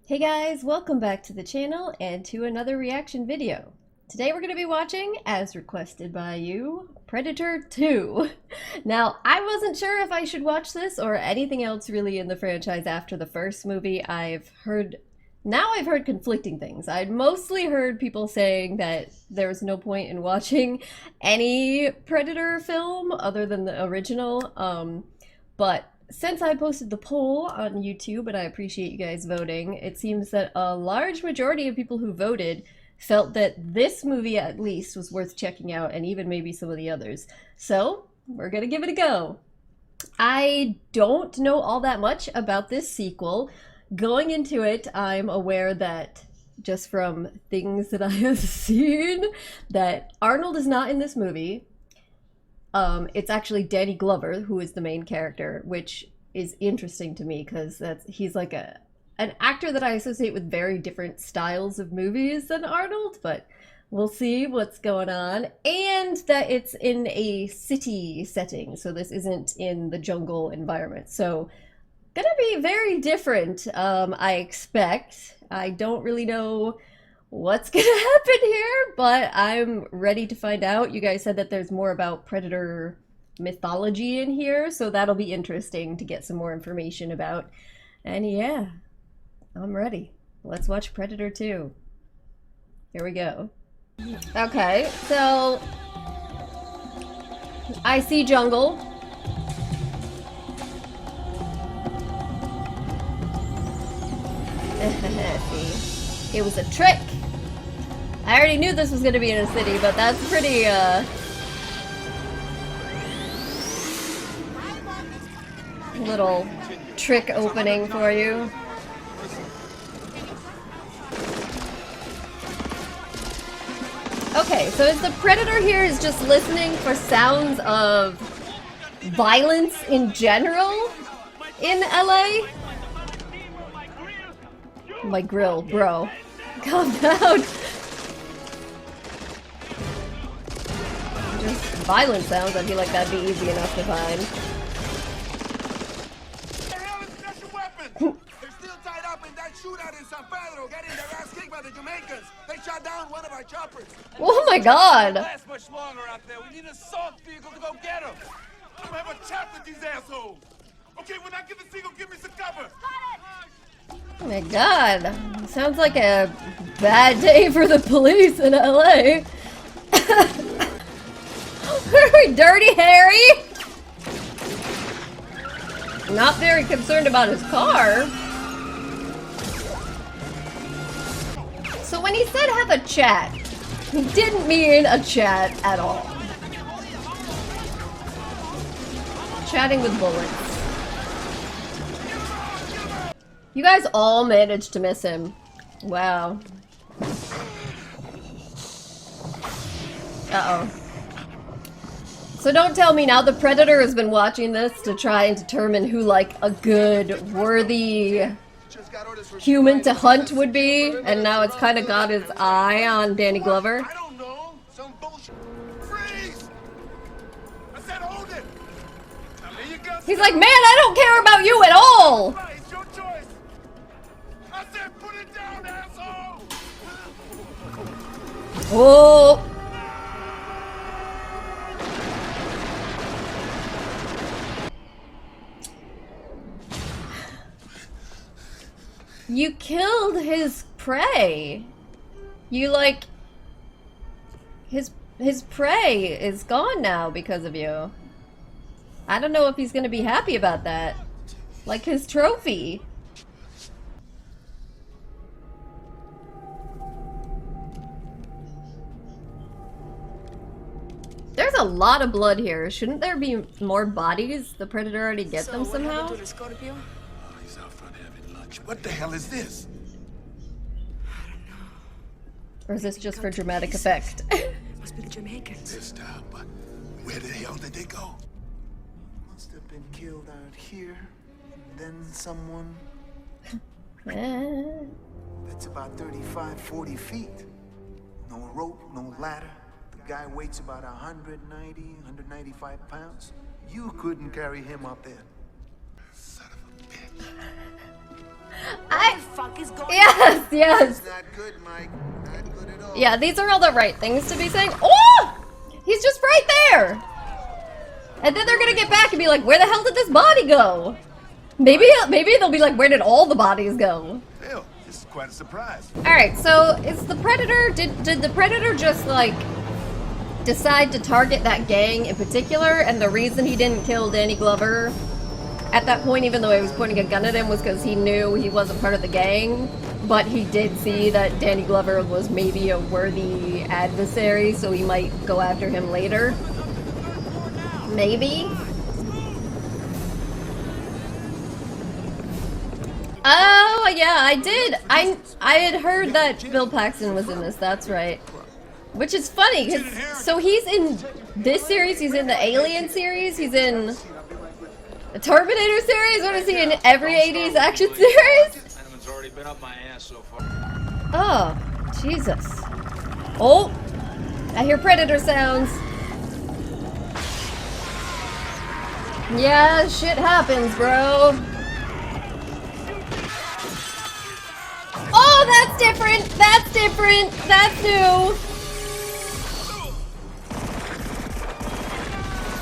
Hey guys, welcome back to the channel and to another reaction video. Today we're going to be watching, as requested by you, Predator 2. Now, I wasn't sure if I should watch this or anything else really in the franchise after the first movie. I've heard conflicting things. I'd mostly heard people saying that there was no point in watching any Predator film other than the original, but since I posted the poll on YouTube, and I appreciate you guys voting, it seems that a large majority of people who voted felt that this movie at least was worth checking out, and even maybe some of the others. So, we're gonna give it a go. I don't know all that much about this sequel. Going into it, I'm aware that, just from things that I have seen, that Arnold is not in this movie. It's actually Danny Glover who is the main character, which is interesting to me because he's like an actor that I associate with very different styles of movies than Arnold, but we'll see what's going on. And that it's in a city setting, so this isn't in the jungle environment. So gonna be very different, I expect. I don't really know what's gonna happen here, but I'm ready to find out. You guys said that there's more about Predator mythology in here, so that'll be interesting to get some more information about. And yeah, I'm ready. Let's watch Predator 2. Here we go. Okay, so I see jungle. See, it was a trick. I already knew this was going to be in a city, but that's pretty, little trick opening for you. Okay, so is the Predator here is just listening for sounds of violence in general in LA? My grill, bro. Calm down. Just violent sounds, I feel like that'd be easy enough to find. What the hell is that your weapon? They're still tied up in that shootout in San Pedro, getting their ass kicked by the Jamaicans. They shot down one of our choppers. Oh my god! Last much longer out there. We need an assault vehicle to go get them. I'm gonna have a chat with these assholes. Okay, when I get the signal, give me some cover. Oh my god. Sounds like a bad day for the police in LA. Dirty Harry! Not very concerned about his car. So when he said have a chat, he didn't mean a chat at all. Chatting with bullets. You guys all managed to miss him. Wow. Uh-oh. So don't tell me now the Predator has been watching this to try and determine who, like, a good, worthy human to hunt would be, and now it's kind of got his eye on Danny Glover. I don't know. Some bullshit. Freeze! I said hold it. Now there you go. He's like, man, I don't care about you at all! It's your choice. I said put it down, asshole! Oh! You killed his prey. You, like, his prey is gone now because of you. I don't know if he's gonna be happy about that. Like his trophy. There's a lot of blood here. Shouldn't there be more bodies? The Predator already get them somehow? He's out front having lunch. What the hell is this? I don't know. Or is this just for dramatic effect? Must be the Jamaicans. This time, but where the hell did they go? Must have been killed out here, and then someone. That's about 35, 40 feet. No rope, no ladder. The guy weighs about 190, 195 pounds. You couldn't carry him up there. Son of a bitch. I fuck is going Yes, yes. That's not good, Mike. Not good at all. Yeah, these are all the right things to be saying. Oh! He's just right there! And then they're gonna get back and be like, where the hell did this body go? Maybe they'll be like, where did all the bodies go? Hell, this is quite a surprise. Alright, so is the Predator, did the Predator just like decide to target that gang in particular, and the reason he didn't kill Danny Glover at that point, even though he was pointing a gun at him, was because he knew he wasn't part of the gang, but he did see that Danny Glover was maybe a worthy adversary, so he might go after him later? Maybe? Oh, yeah, I did. I had heard that Bill Paxton was in this, that's right. Which is funny, because, so he's in this series, he's in the Alien series, he's in the Terminator series, what is he in every 80s action series? Already been up my ass so far. Oh, Jesus. Oh, I hear Predator sounds. Yeah, shit happens, bro. Oh, that's different, that's different, that's new.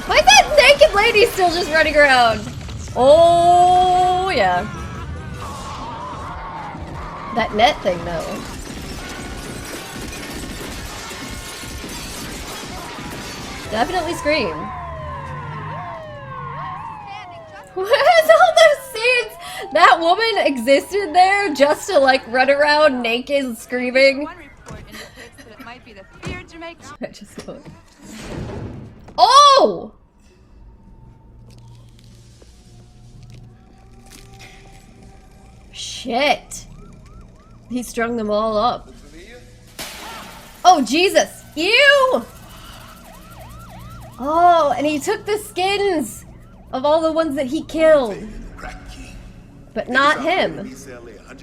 Why is that naked lady still just running around? Oh, yeah. That net thing, though. Definitely scream. Where's all those scenes? That woman existed there just to, like, run around naked screaming. One report indicates that it might be the feared Jamaican. I just know it. Oh! Shit. He strung them all up. Oh, Jesus! Ew! Oh, and he took the skins of all the ones that he killed. But not him.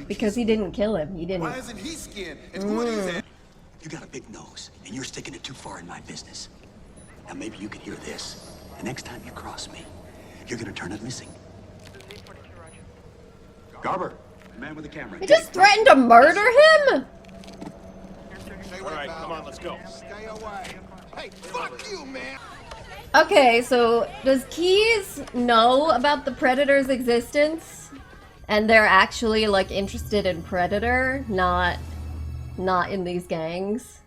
Because he didn't kill him. He didn't. Why isn't he skinned? It's good he's in. You got a big nose, and you're sticking it too far in my business. Now maybe you can hear this. The next time you cross me, you're gonna turn it missing. Garber, the man with the camera. He just threatened to murder him? All right, come on, let's go. Stay away. Hey, fuck you, man. Okay, so does Keyes know about the Predator's existence? And they're actually, like, interested in Predator, not in these gangs?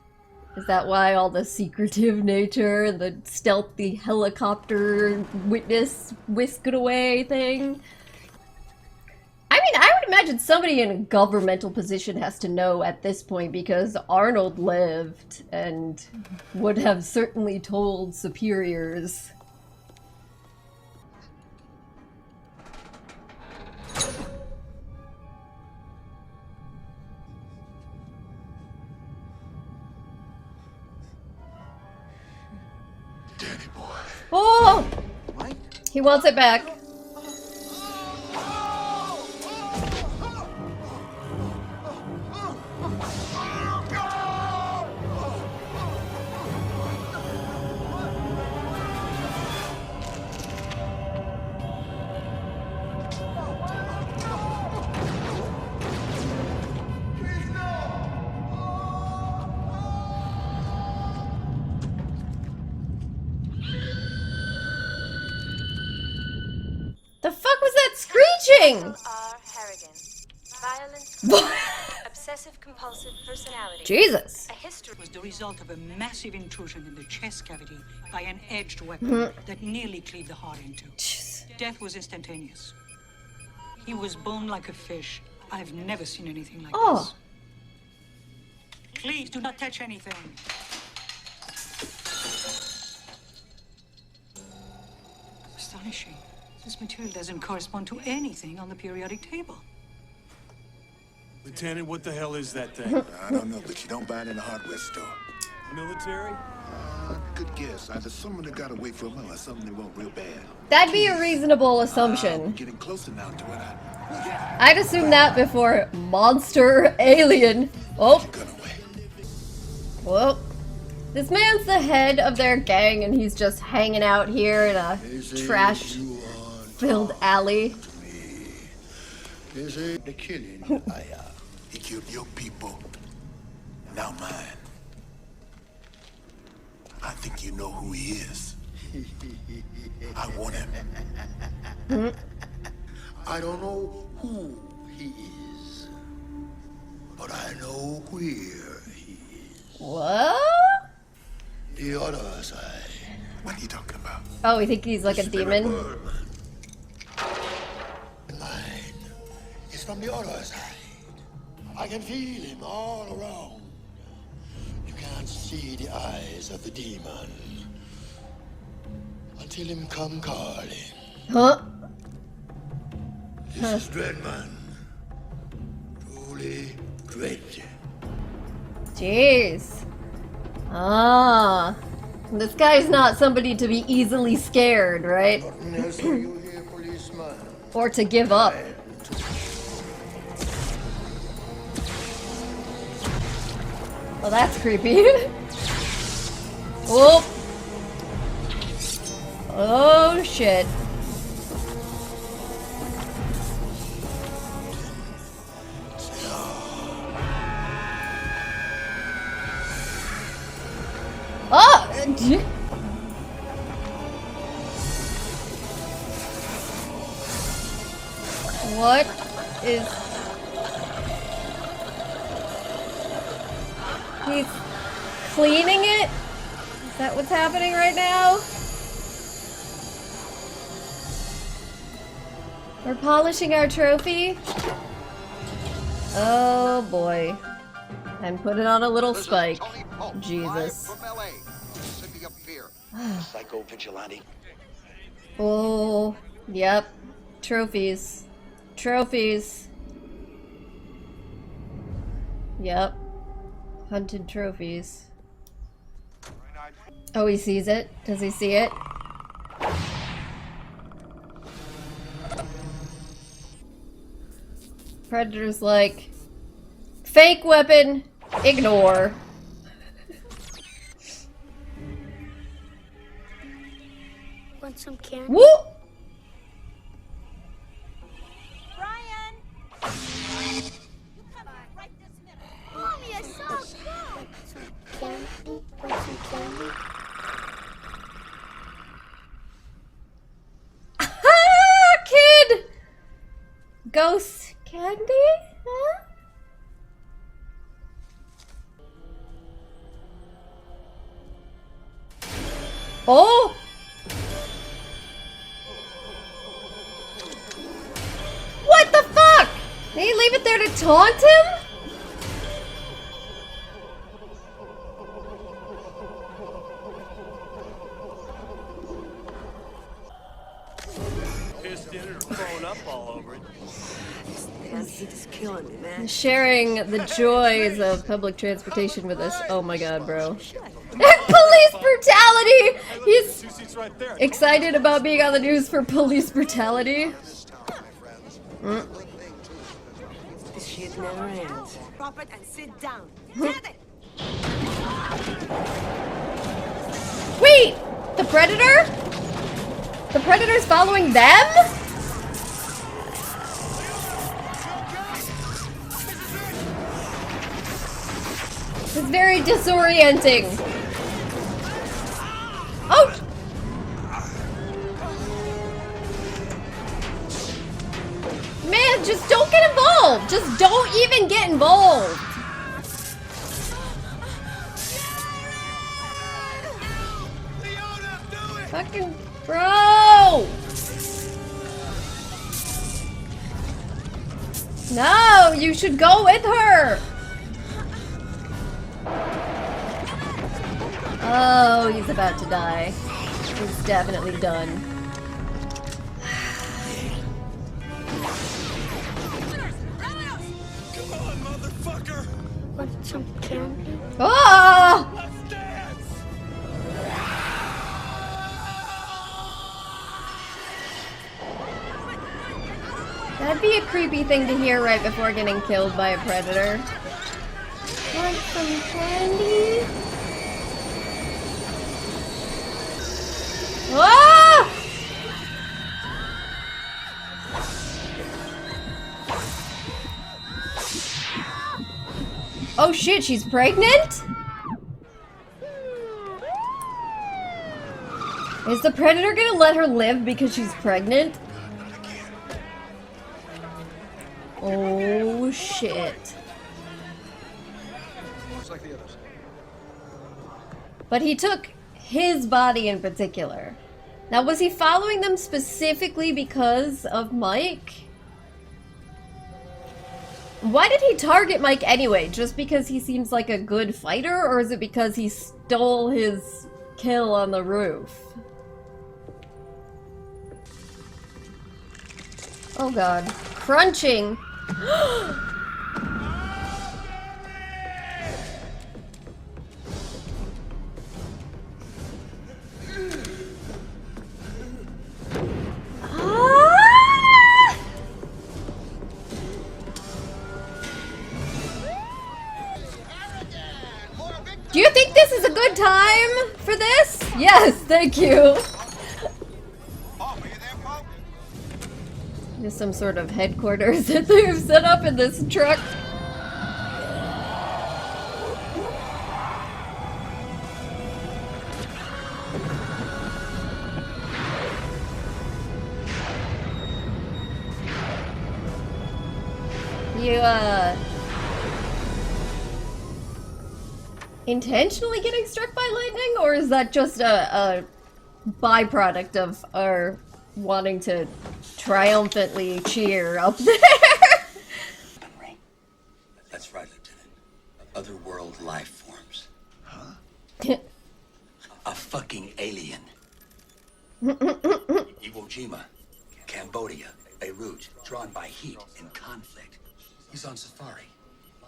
Is that why all the secretive nature, the stealthy helicopter witness whisked away thing? I mean, I would imagine somebody in a governmental position has to know at this point, because Arnold lived and would have certainly told superiors. Danny boy. Oh! He wants it back. The fuck was that screeching? R. Harrigan. Violent, obsessive compulsive personality. Jesus. A history Was the result of a massive intrusion in the chest cavity by an edged weapon that nearly cleaved the heart in two. Death was instantaneous. He was boned like a fish. I've never seen anything like Oh. this. Please do not touch anything. Astonishing. This material doesn't correspond to anything on the periodic table. Lieutenant, what the hell is that thing? I don't know, but you don't buy it in a hardware store. Military? Good guess. Either someone that got away from it or something they want real bad. That'd be a reasonable We're assumption. getting closer now to it. I'd assume that before monster alien. Oh, Gun away. well. This man's the head of their gang and he's just hanging out here in a trash-filled alley. Is it the killing? He killed your people. Now mine. I think you know who he is. I want him. I don't know who he is, but I know where he is. What? The other side. What are you talking about? Oh, we think he's like a demon? Mine is from the other side. I can feel him all around. You can't see the eyes of the demon until him come calling. Huh? This is Dreadman. Truly dread. Jeez. Ah. This guy's not somebody to be easily scared, right? Nothing else for you here, policeman. Or to give up. Well, that's creepy. Oh. Oh, shit. Oh! What is... He's cleaning it? Is that what's happening right now? We're polishing our trophy? Oh boy. And put it on a little spike. Jesus. Psycho vigilante. Oh, yep. Trophies. Trophies. Yep. Hunted trophies. Oh, he sees it? Does he see it? Predator's like, fake weapon, ignore. Want some candy? Woo! Brian! You come right this minute. Mommy, I saw a ghost! Some candy? Want some candy? Ah, kid! Ghost candy? Huh? Oh! What the fuck? Did he leave it there to taunt him? Pissed in it or thrown up all over it. He's killing me, man. Sharing the joys of public transportation with us. Oh my god, bro. Police brutality! He's Two seats right there. excited about being on the news for police brutality. This shit never ends. Drop it and sit down. Wait! The Predator? The Predator's following them? It's very disorienting. Oh! Man, just don't get involved! Just don't even get involved! Fucking bro! No, you should go with her! Oh, he's about to die. He's definitely done. Come on, motherfucker! Want some candy? Oh! Let's dance! That'd be a creepy thing to hear right before getting killed by a predator. Want some candy? Ah! Oh shit, she's pregnant? Is the predator gonna let her live because she's pregnant? Oh shit. Looks like the others. But he took his body in particular. Now, was he following them specifically because of Mike? Why did he target Mike anyway? Just because he seems like a good fighter, or is it because he stole his kill on the roof? Oh god. Crunching! Do you think this is a good time for this? Yes, thank you. There's some sort of headquarters that they've set up in this truck. You, intentionally getting struck by lightning, or is that just a byproduct of our wanting to triumphantly cheer up there? That's right, Lieutenant. Otherworld life forms. Huh? A fucking alien. Iwo Jima, Cambodia, Beirut, drawn by heat and conflict. He's on safari.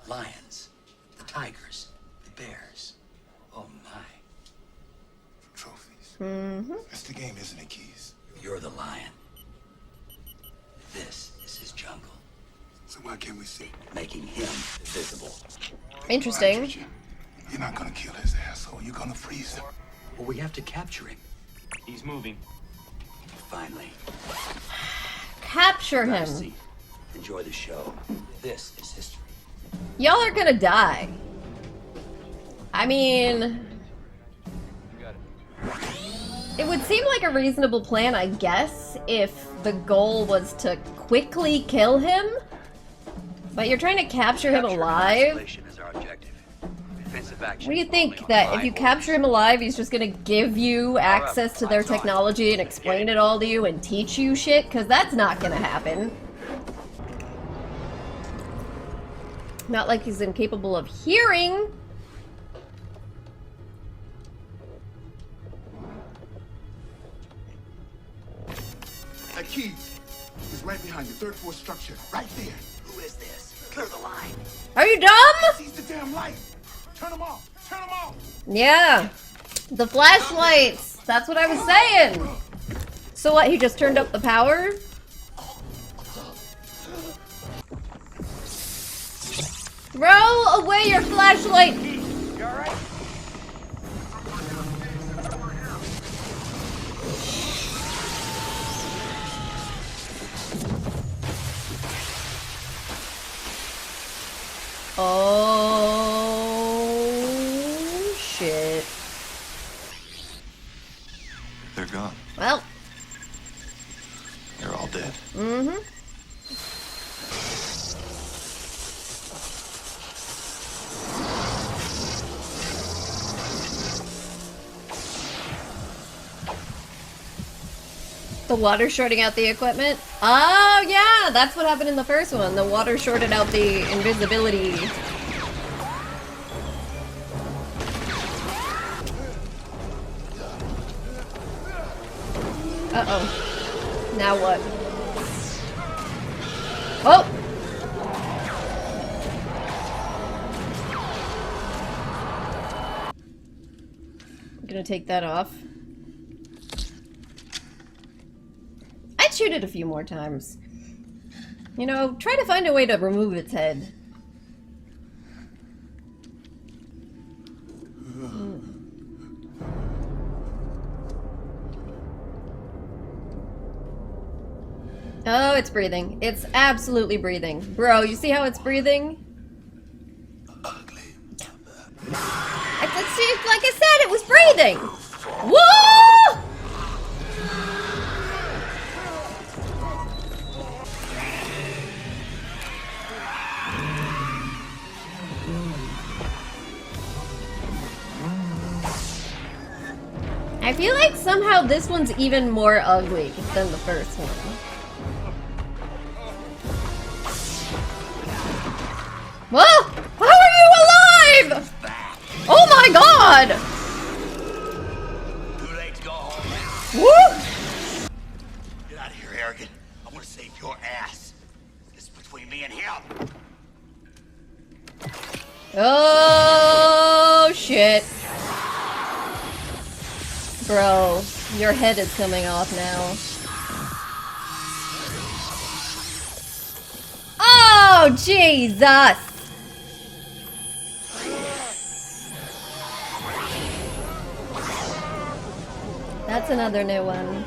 Lions, the tigers, the bears. Oh my. Trophies. Mm-hmm. That's the game, isn't it, Keys? You're the lion. This is his jungle. So why can't we see? Making him visible. Interesting. You're not gonna kill his asshole. You're gonna freeze him. Well, we have to capture him. He's moving. Finally. Capture Have a him. seat. Enjoy the show. This is history. Y'all are gonna die. I mean... It would seem like a reasonable plan, I guess, if the goal was to quickly kill him. But you're trying to capture him alive? What do you think? That if you capture him alive, he's just gonna give you access to their technology and explain it all to you and teach you shit? Because that's not gonna happen. Not like he's incapable of hearing. Hey, Keys. He's right behind you. Third floor structure. Right there. Who is this? Clear the line. Are you dumb? Seize the damn light. Turn them off. Turn them off. Yeah. The flashlights. That's what I was saying. So what, he just turned up the power? Throw away your flashlight! You alright? Oh shit. They're gone. Well. They're all dead. Mm-hmm. The water shorting out the equipment? Oh, yeah! That's what happened in the first one. The water shorted out the invisibility. Uh-oh. Now what? Oh! I'm gonna take that off. I'd shoot it a few more times. You know, try to find a way to remove its head. Oh, it's breathing. It's absolutely breathing. Bro, you see how it's breathing? Ugly. Like I said, it was breathing. Whoa! I feel like somehow this one's even more ugly than the first one. Whoa! How are you alive? Oh my god! Too late to go home now. Woo! Get out of here, arrogant. I want to save your ass. This is between me and him. Oh shit. Bro, your head is coming off now. Oh, Jesus! That's another new one.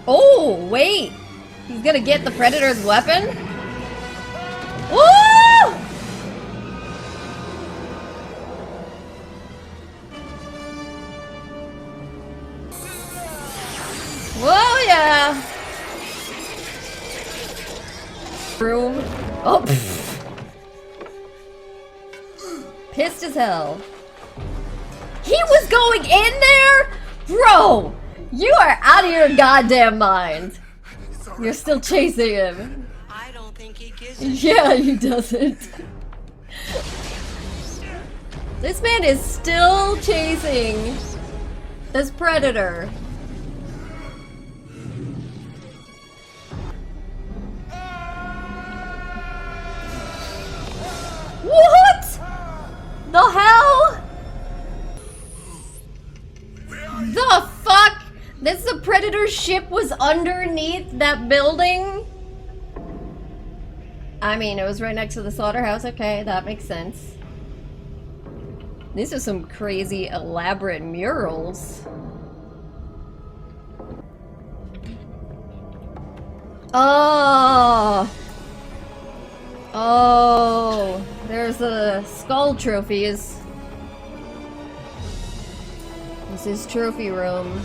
Oh, wait! He's gonna get the Predator's weapon? Woo! Whoa, yeah! Room. Oh, pfft. Pissed as hell. He was going in there? Bro! You are out of your goddamn mind. You're still chasing him. I don't think he gives a Yeah, he doesn't. This man is still chasing this Predator. What the hell? The fuck? This the Predator ship was underneath that building? I mean, it was right next to the slaughterhouse. Okay, that makes sense. These are some crazy elaborate murals. Oh. Oh, there's the skull trophies. This is trophy room.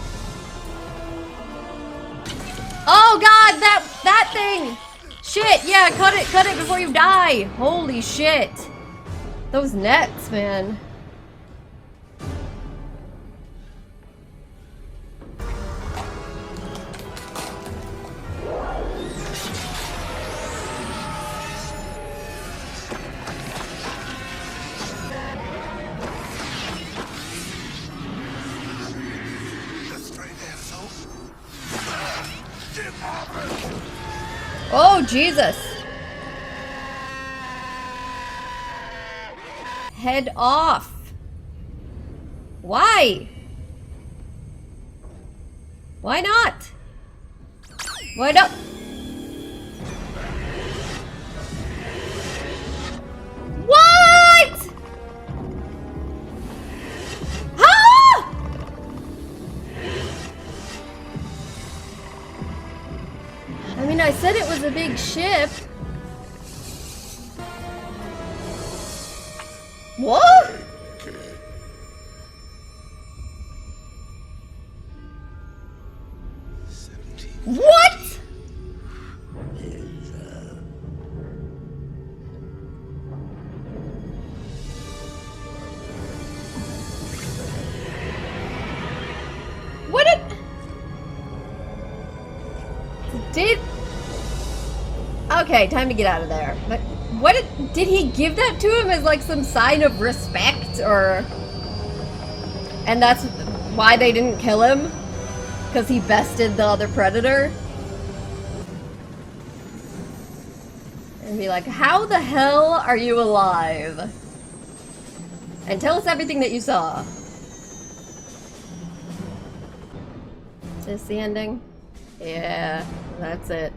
Oh god, that thing! Shit, yeah, cut it before you die! Holy shit. Those nets, man. Oh, Jesus. Head off. Why? Why not? Why not? What? Huh? I mean, I said it was a big ship. What? What? What did... Okay, time to get out of there. But what did he give that to him as like some sign of respect, or... And that's why they didn't kill him? Because he bested the other Predator? And be like, how the hell are you alive? And tell us everything that you saw. Is this the ending? Yeah, that's it.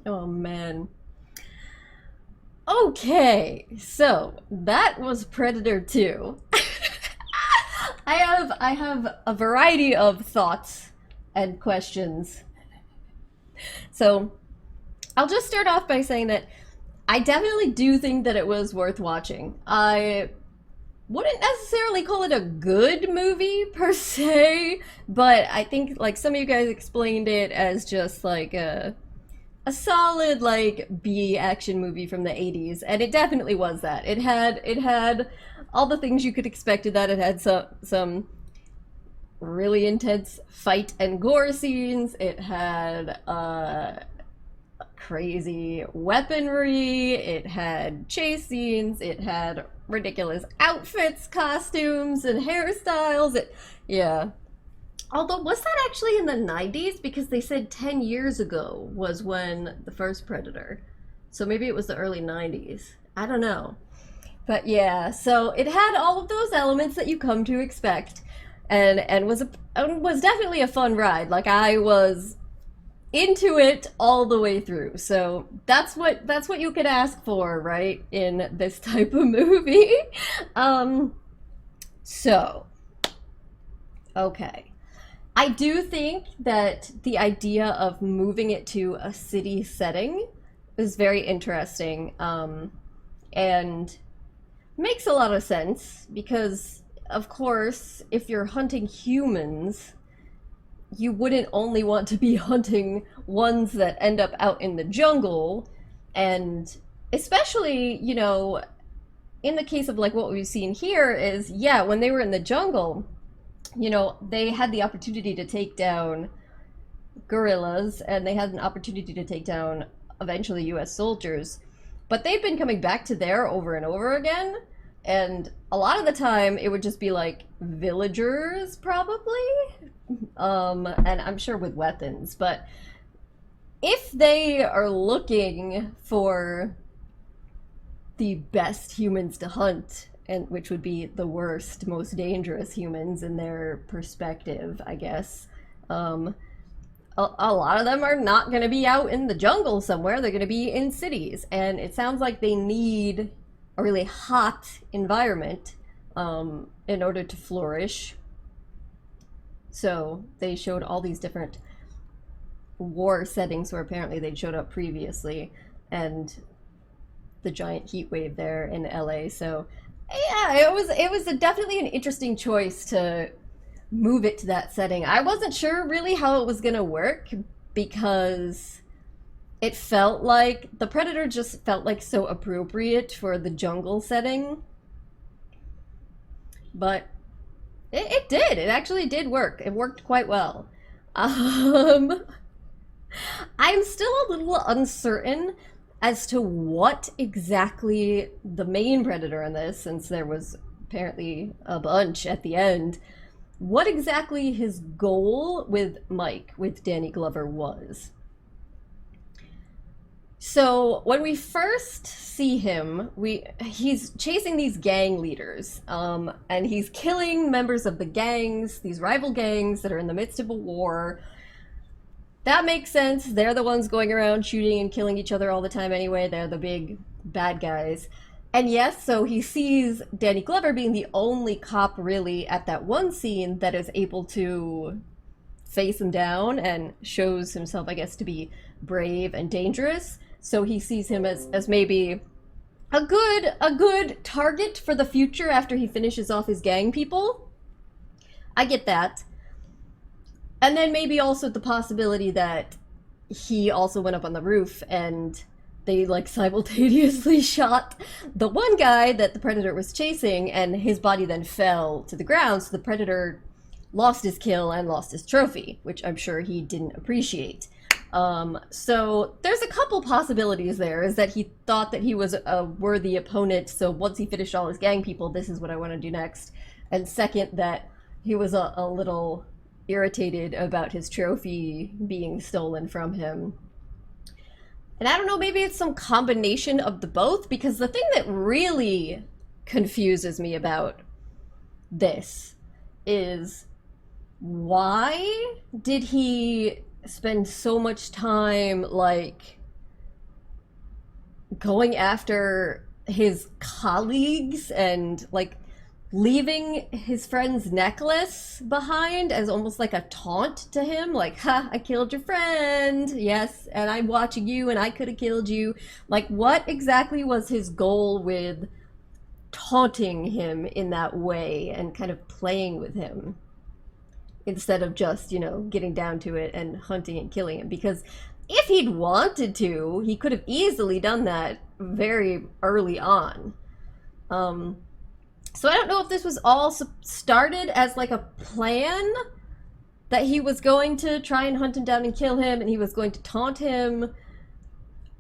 Oh man. Okay, so that was Predator 2. I have a variety of thoughts and questions. So I'll just start off by saying that I definitely do think that it was worth watching. I wouldn't necessarily call it a good movie per se, but I think like some of you guys explained it as just like a solid like B action movie from the 80s, and it definitely was that. It had all the things you could expect of that. It had some really intense fight and gore scenes. It had crazy weaponry. It had chase scenes. It had ridiculous outfits, costumes, and hairstyles. Yeah. Although, was that actually in the 90s? Because they said 10 years ago was when the first Predator. So maybe it was the early 90s. I don't know. But yeah, so it had all of those elements that you come to expect. And was definitely a fun ride. Like, I was into it all the way through. So that's what you could ask for, right, in this type of movie. So okay. I do think that the idea of moving it to a city setting is very interesting, and makes a lot of sense because, of course, if you're hunting humans, you wouldn't only want to be hunting ones that end up out in the jungle, and especially, you know, in the case of like what we've seen here is, yeah, when they were in the jungle, you know, they had the opportunity to take down guerrillas, and they had an opportunity to take down eventually US soldiers, but they've been coming back to there over and over again, and a lot of the time it would just be like villagers probably, and I'm sure with weapons. But if they are looking for the best humans to hunt, and which would be the worst, most dangerous humans in their perspective, I guess, a lot of them are not going to be out in the jungle somewhere. They're going to be in cities, and it sounds like they need a really hot environment in order to flourish. So they showed all these different war settings where apparently they'd showed up previously, and the giant heat wave there in LA. So yeah, it was definitely an interesting choice to move it to that setting. I wasn't sure really how it was gonna work because it felt like the Predator just felt like so appropriate for the jungle setting, but it did. It actually did work. It worked quite well. I'm still a little uncertain as to what exactly the main Predator in this, since there was apparently a bunch at the end, what exactly his goal with Mike, with Danny Glover, was. So when we first see him, he's chasing these gang leaders, and he's killing members of the gangs, these rival gangs that are in the midst of a war. That makes sense. They're the ones going around shooting and killing each other all the time anyway. They're the big bad guys. And yes, so he sees Danny Glover being the only cop really at that one scene that is able to face him down and shows himself, I guess, to be brave and dangerous. So he sees him as maybe a good target for the future after he finishes off his gang people. I get that. And then maybe also the possibility that he also went up on the roof and they like simultaneously shot the one guy that the Predator was chasing, and his body then fell to the ground, so the Predator lost his kill and lost his trophy, which I'm sure he didn't appreciate. So there's a couple possibilities there, is that he thought that he was a worthy opponent, so once he finished all his gang people, this is what I want to do next. And second, that he was a little irritated about his trophy being stolen from him. And I don't know, maybe it's some combination of the both, because the thing that really confuses me about this is, why did he spend so much time like going after his colleagues and like leaving his friend's necklace behind as almost like a taunt to him, like, ha, I killed your friend, yes, and I'm watching you and I could have killed you. Like, what exactly was his goal with taunting him in that way and kind of playing with him instead of just, you know, getting down to it and hunting and killing him? Because if he'd wanted to, he could have easily done that very early on. So I don't know if this was all started as like a plan that he was going to try and hunt him down and kill him and he was going to taunt him,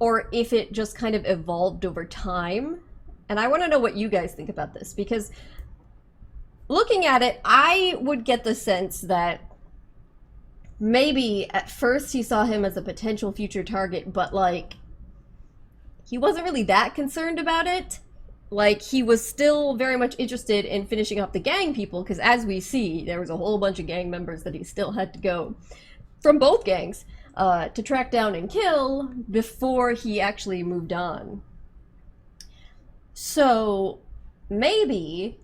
or if it just kind of evolved over time. And I want to know what you guys think about this, because looking at it, I would get the sense that maybe at first he saw him as a potential future target, but like he wasn't really that concerned about it. Like, he was still very much interested in finishing off the gang people, because as we see, there was a whole bunch of gang members that he still had to go from both gangs to track down and kill before he actually moved on. So maybe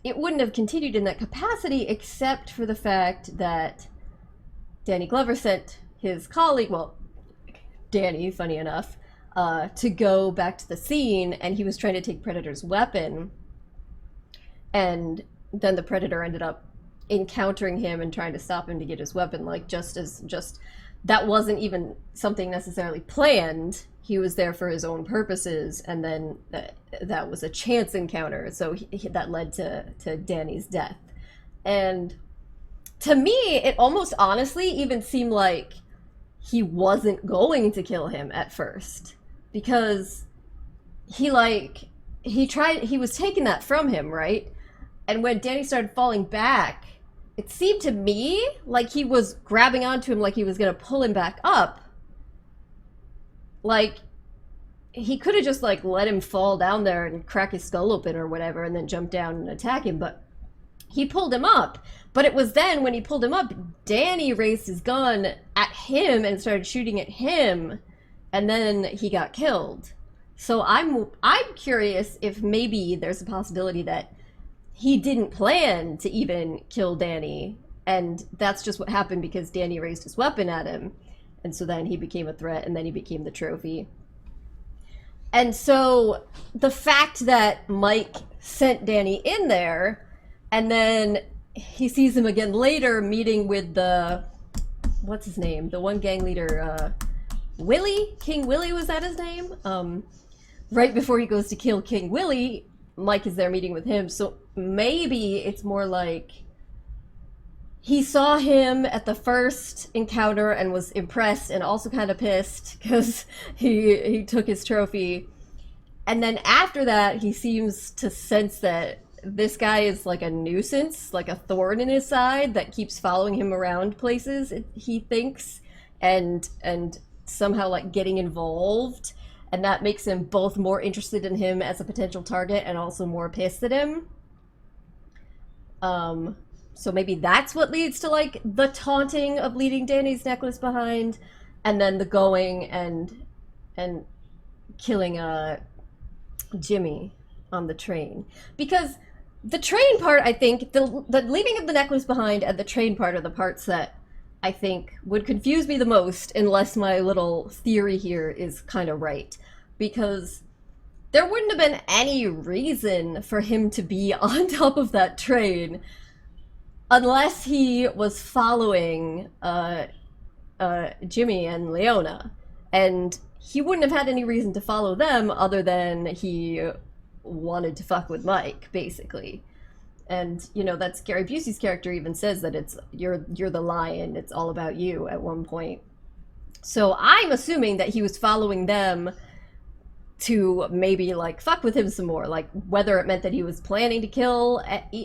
it wouldn't have continued in that capacity, except for the fact that Danny Glover sent his colleague, well, Danny, funny enough, to go back to the scene, and he was trying to take Predator's weapon, and then the Predator ended up encountering him and trying to stop him to get his weapon, like, just that wasn't even something necessarily planned. He was there for his own purposes, and then that was a chance encounter, so that led to Danny's death. And to me, it almost honestly even seemed like he wasn't going to kill him at first, because he was taking that from him, right? And when Danny started falling back, it seemed to me like he was grabbing onto him, like he was gonna pull him back up. Like, he could have just like let him fall down there and crack his skull open or whatever and then jump down and attack him, but he pulled him up. But it was then when he pulled him up, Danny raised his gun at him and started shooting at him, and then he got killed. So I'm curious if maybe there's a possibility that he didn't plan to even kill Danny, and that's just what happened because Danny raised his weapon at him, and so then he became a threat, and then he became the trophy. And so the fact that Mike sent Danny in there, and then he sees him again later meeting with the, what's his name? The one gang leader, Willie? King Willie, was that his name? Right before he goes to kill King Willie, Mike is there meeting with him. So maybe it's more like he saw him at the first encounter and was impressed and also kind of pissed because he took his trophy. And then after that, he seems to sense that this guy is like a nuisance, like a thorn in his side that keeps following him around places, he thinks, and somehow like getting involved, and that makes him both more interested in him as a potential target and also more pissed at him. So maybe that's what leads to like the taunting of leaving Danny's necklace behind, and then the going and killing Jimmy on the train. Because the train part, I think, the leaving of the necklace behind and the train part are the parts that I think would confuse me the most, unless my little theory here is kind of right. Because there wouldn't have been any reason for him to be on top of that train unless he was following Jimmy and Leona. And he wouldn't have had any reason to follow them other than he wanted to fuck with Mike, basically. And, you know, that's Gary Busey's character even says that it's you're the lion, it's all about you at one point. So I'm assuming that he was following them to maybe like fuck with him some more, like whether it meant that he was planning to kill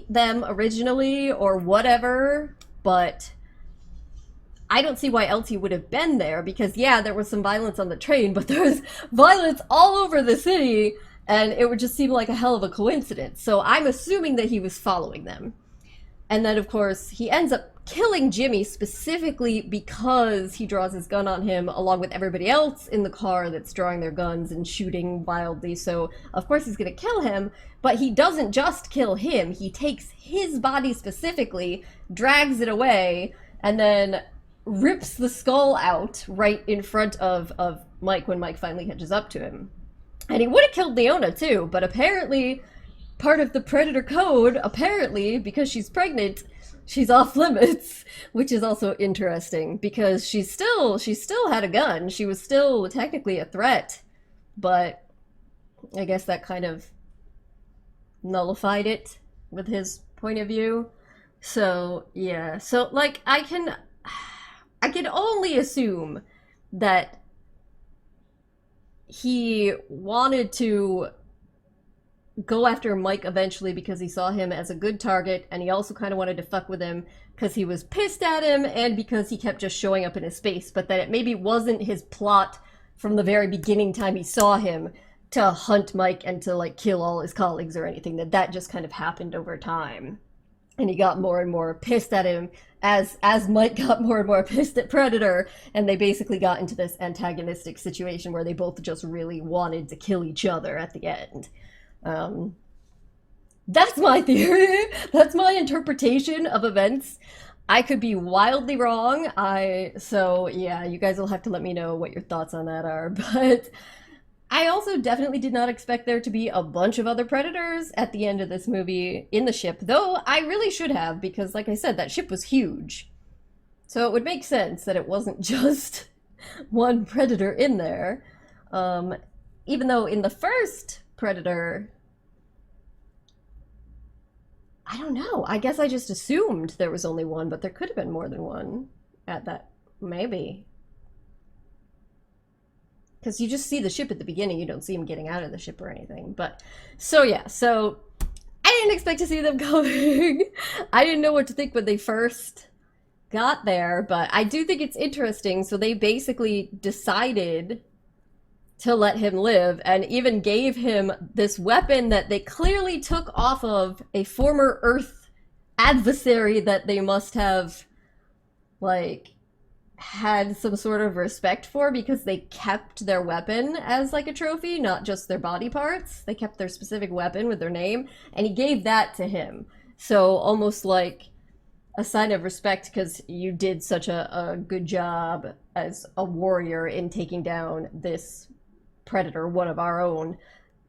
them originally or whatever, but I don't see why else he would have been there, because yeah, there was some violence on the train, but there was violence all over the city, and it would just seem like a hell of a coincidence. So I'm assuming that he was following them. And then of course he ends up killing Jimmy specifically because he draws his gun on him along with everybody else in the car that's drawing their guns and shooting wildly. So of course he's gonna kill him, but he doesn't just kill him. He takes his body specifically, drags it away, and then rips the skull out right in front of Mike when Mike finally catches up to him. And he would have killed Leona too, but apparently part of the Predator code, apparently, because she's pregnant, she's off limits, which is also interesting because she still had a gun. She was still technically a threat, but I guess that kind of nullified it with his point of view. So yeah, so like I can only assume that he wanted to go after Mike eventually because he saw him as a good target, and he also kind of wanted to fuck with him because he was pissed at him and because he kept just showing up in his space, but that it maybe wasn't his plot from the very beginning time he saw him to hunt Mike and to like kill all his colleagues or anything, that just kind of happened over time. And he got more and more pissed at him as Mike got more and more pissed at Predator, and they basically got into this antagonistic situation where they both just really wanted to kill each other at the end. That's my theory. That's my interpretation of events. I could be wildly wrong. So yeah, you guys will have to let me know what your thoughts on that are. But I also definitely did not expect there to be a bunch of other Predators at the end of this movie in the ship, though I really should have, because like I said, that ship was huge. So it would make sense that it wasn't just one Predator in there. Even though in the first Predator, I don't know. I guess I just assumed there was only one, but there could have been more than one at that. Maybe. Because you just see the ship at the beginning. You don't see him getting out of the ship or anything. But, so yeah. So, I didn't expect to see them coming. I didn't know what to think when they first got there. But I do think it's interesting. So they basically decided to let him live, and even gave him this weapon that they clearly took off of a former Earth adversary that they must have, like, had some sort of respect for, because they kept their weapon as, like, a trophy, not just their body parts. They kept their specific weapon with their name, and he gave that to him. So, almost like a sign of respect, because you did such a good job as a warrior in taking down this Predator, one of our own,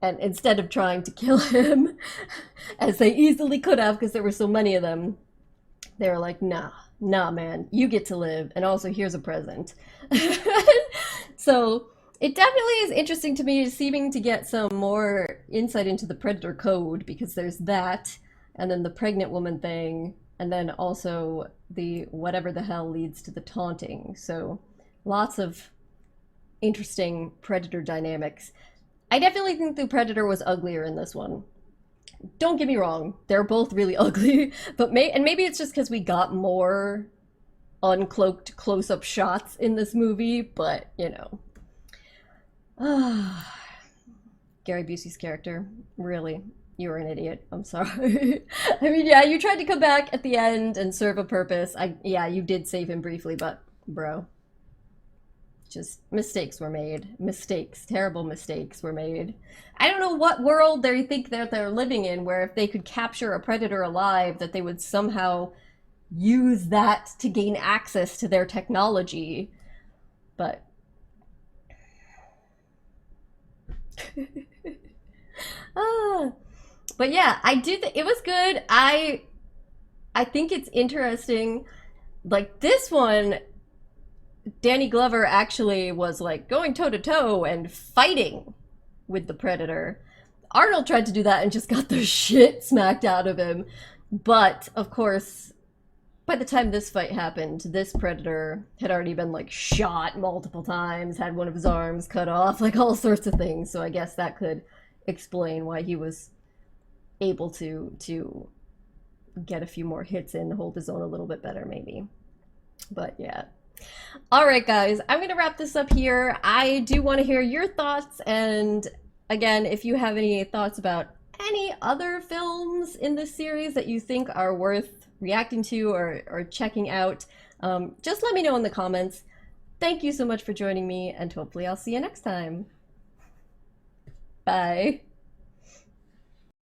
and instead of trying to kill him as they easily could have because there were so many of them, they were like, nah man, you get to live, and also here's a present. So it definitely is interesting to me, seeming to get some more insight into the Predator code, because there's that, and then the pregnant woman thing, and then also the whatever the hell leads to the taunting. So lots of interesting Predator dynamics. I definitely think the Predator was uglier in this one. Don't get me wrong, they're both really ugly, but maybe it's just because we got more uncloaked close-up shots in this movie, but you know. Gary Busey's character, really, you were an idiot. I'm sorry. I mean, yeah, you tried to come back at the end and serve a purpose. Yeah, you did save him briefly, but bro. Just mistakes were made. Terrible mistakes were made. I don't know what world they think that they're living in, where if they could capture a Predator alive, that they would somehow use that to gain access to their technology. But but yeah, I do think it was good. I think it's interesting. Like this one, Danny Glover actually was like going toe-to-toe and fighting with the Predator. Arnold tried to do that and just got the shit smacked out of him. But, of course, by the time this fight happened, this Predator had already been, like, shot multiple times, had one of his arms cut off, like, all sorts of things. So I guess that could explain why he was able to get a few more hits in, hold his own a little bit better, maybe. But, yeah. Alright guys, I'm going to wrap this up here. I do want to hear your thoughts, and again, if you have any thoughts about any other films in this series that you think are worth reacting to or checking out, just let me know in the comments. Thank you so much for joining me, and hopefully I'll see you next time. Bye.